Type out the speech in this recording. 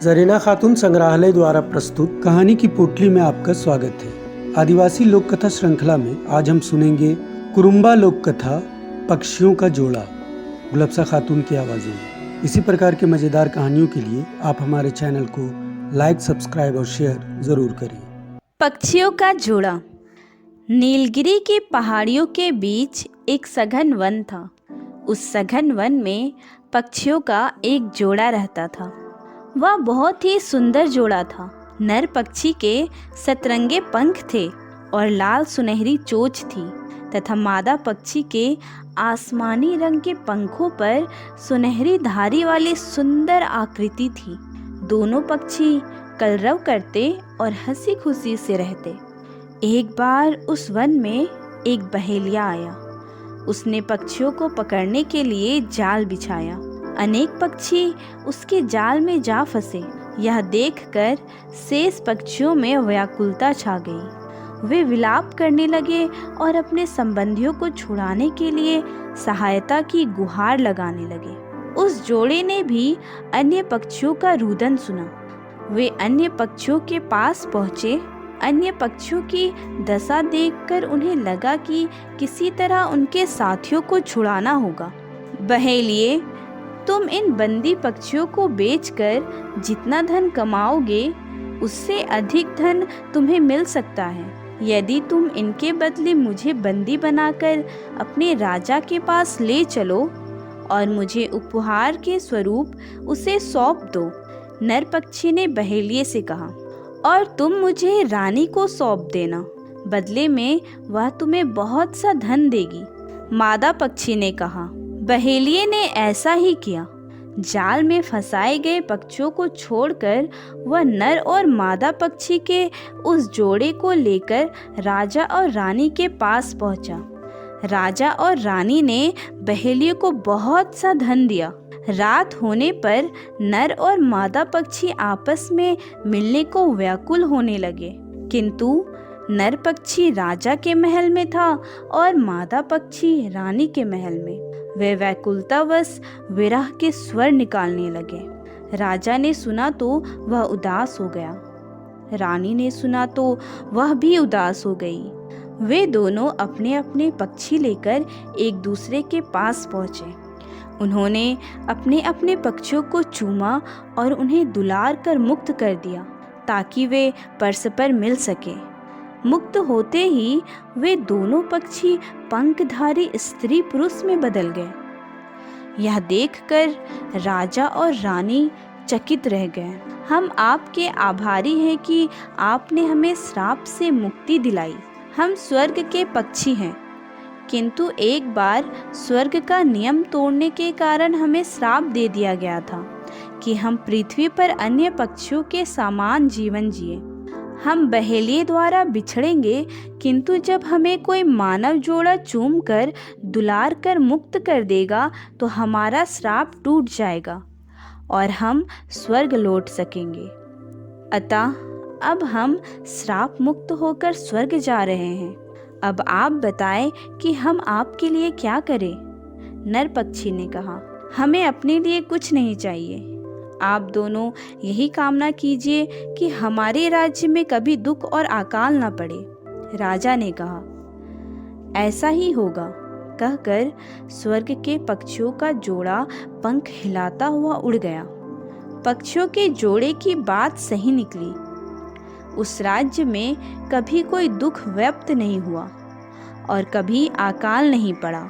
जरीना खातून संग्रहालय द्वारा प्रस्तुत कहानी की पोटली में आपका स्वागत है। आदिवासी लोक कथा श्रृंखला में आज हम सुनेंगे कुरुम्बा लोक कथा पक्षियों का जोड़ा, गुलबसा खातून की आवाज़ों में। इसी प्रकार के मज़ेदार कहानियों के लिए आप हमारे चैनल को लाइक, सब्सक्राइब और शेयर ज़रूर करें। पक्षियों का जोड़ा। नीलगिरी की पहाड़ियों के बीच एक सघन वन था। उस सघन वन में पक्षियों का एक जोड़ा रहता था। वह बहुत ही सुंदर जोड़ा था। नर पक्षी के सतरंगे पंख थे और लाल सुनहरी चोंच थी तथा मादा पक्षी के आसमानी रंग के पंखों पर सुनहरी धारी वाली सुंदर आकृति थी। दोनों पक्षी कलरव करते और हंसी खुशी से रहते। एक बार उस वन में एक बहेलिया आया। उसने पक्षियों को पकड़ने के लिए जाल बिछाया। अनेक पक्षी उसके जाल में जा फंसे। यह देखकर शेष पक्षियों में व्याकुलता छा गई। वे विलाप करने लगे और अपने संबंधियों को छुड़ाने के लिए सहायता की गुहार लगाने लगे। उस जोड़े ने भी अन्य पक्षियों का रुदन सुना। वे अन्य पक्षियों के पास पहुँचे। अन्य पक्षियों की दशा देखकर उन्हें लगा कि किसी तरह उनके साथियों को छुड़ाना होगा। बहेलिए, तुम इन बंदी पक्षियों को बेचकर जितना धन कमाओगे उससे अधिक धन तुम्हें मिल सकता है यदि तुम इनके बदले मुझे बंदी बनाकर अपने राजा के पास ले चलो और मुझे उपहार के स्वरूप उसे सौंप दो। नर पक्षी ने बहेलिए से कहा, और तुम मुझे रानी को सौंप देना, बदले में वह तुम्हें बहुत सा धन देगी। मादा पक्षी ने कहा। बहेलिए ने ऐसा ही किया। जाल में फंसाए गए पक्षियों को छोड़कर वह नर और मादा पक्षी के उस जोड़े को लेकर राजा और रानी के पास पहुंचा। राजा और रानी ने बहेलिए को बहुत सा धन दिया। रात होने पर नर और मादा पक्षी आपस में मिलने को व्याकुल होने लगे, किंतु नर पक्षी राजा के महल में था और मादा पक्षी रानी के महल में। वे व्याकुलतावश विरह के स्वर निकालने लगे। राजा ने सुना तो वह उदास हो गया। रानी ने सुना तो वह भी उदास हो गई। वे दोनों अपने अपने पक्षी लेकर एक दूसरे के पास पहुँचे। उन्होंने अपने अपने पक्षियों को चूमा और उन्हें दुलार कर मुक्त कर दिया ताकि वे परस्पर मिल सके। मुक्त होते ही वे दोनों पक्षी पंखधारी स्त्री पुरुष में बदल गए। यह देखकर राजा और रानी चकित रह गए। हम आपके आभारी हैं कि आपने हमें श्राप से मुक्ति दिलाई। हम स्वर्ग के पक्षी हैं, किंतु एक बार स्वर्ग का नियम तोड़ने के कारण हमें श्राप दे दिया गया था कि हम पृथ्वी पर अन्य पक्षियों के समान जीवन जिए। हम बहेलिए द्वारा बिछड़ेंगे, किंतु जब हमें कोई मानव जोड़ा चूमकर दुलार कर मुक्त कर देगा तो हमारा श्राप टूट जाएगा और हम स्वर्ग लौट सकेंगे। अतः अब हम श्राप मुक्त होकर स्वर्ग जा रहे हैं। अब आप बताएं कि हम आपके लिए क्या करें? नर पक्षी ने कहा, हमें अपने लिए कुछ नहीं चाहिए। आप दोनों यही कामना कीजिए कि हमारे राज्य में कभी दुख और अकाल न पड़े। राजा ने कहा, ऐसा ही होगा। कहकर स्वर्ग के पक्षियों का जोड़ा पंख हिलाता हुआ उड़ गया। पक्षियों के जोड़े की बात सही निकली। उस राज्य में कभी कोई दुख व्याप्त नहीं हुआ और कभी अकाल नहीं पड़ा।